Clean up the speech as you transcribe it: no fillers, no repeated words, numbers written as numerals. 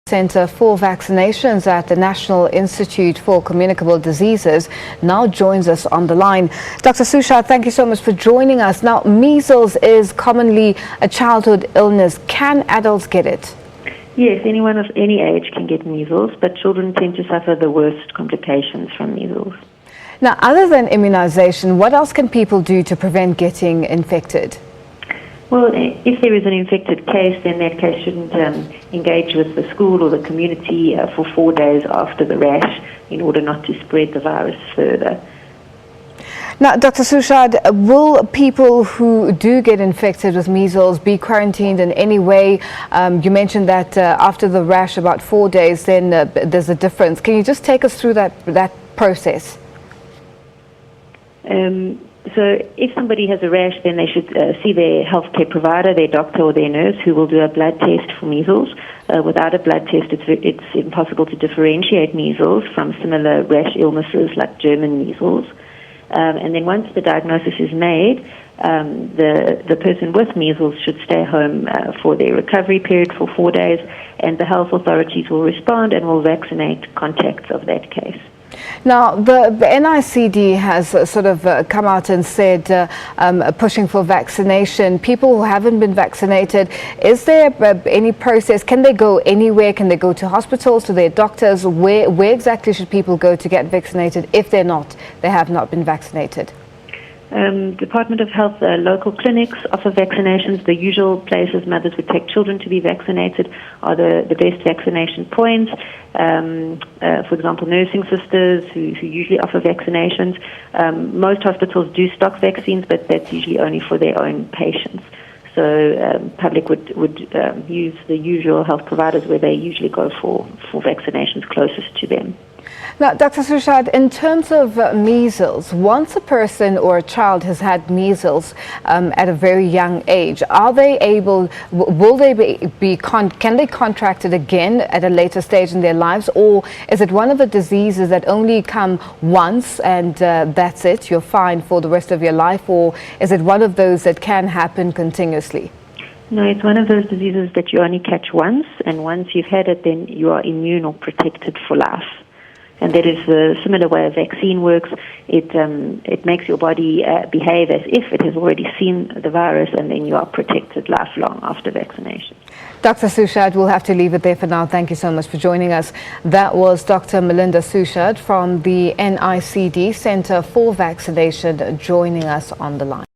Center for Vaccinations at the National Institute for Communicable Diseases now joins us on the line. Dr. Suchard, thank you so much for joining us. Now, measles is commonly a childhood illness. Can adults get it? Yes, anyone of any age can get measles, but children tend to suffer the worst complications from measles. Now, other than immunization, what else can people do to prevent getting infected? Well, if there is an infected case, then that case shouldn't engage with the school or the community for 4 days after the rash in order not to spread the virus further. Now, Dr. Suchard, will people who do get infected with measles be quarantined in any way? You mentioned that after the rash, about 4 days, then there's a difference. Can you just take us through that process? So if somebody has a rash, then they should see their healthcare provider, their doctor or their nurse, who will do a blood test for measles. Without a blood test, it's impossible to differentiate measles from similar rash illnesses like German measles. And then once the diagnosis is made, the person with measles should stay home for their recovery period for 4 days, and the health authorities will respond and will vaccinate contacts of that case. Now, the NICD has sort of come out and said pushing for vaccination. People who haven't been vaccinated, is there any process? Can they go anywhere? Can they go to hospitals, to their doctors? Where exactly should people go to get vaccinated if they have not been vaccinated? Department of Health local clinics offer vaccinations. The usual places mothers would take children to be vaccinated are the best vaccination points. For example, nursing sisters who usually offer vaccinations. Most hospitals do stock vaccines, but that's usually only for their own patients. So public would use the usual health providers where they usually go for vaccinations closest to them. Now, Dr. Suchard, in terms of measles, once a person or a child has had measles at a very young age, can they contract it again at a later stage in their lives, or is it one of the diseases that only come once and that's it, you're fine for the rest of your life, or is it one of those that can happen continuously? No, it's one of those diseases that you only catch once, and once you've had it, then you are immune or protected for life. And that is a similar way a vaccine works. It makes your body behave as if it has already seen the virus, and then you are protected lifelong after vaccination. Dr. Suchard, we'll have to leave it there for now. Thank you so much for joining us. That was Dr. Melinda Suchard from the NICD Center for Vaccination joining us on the line.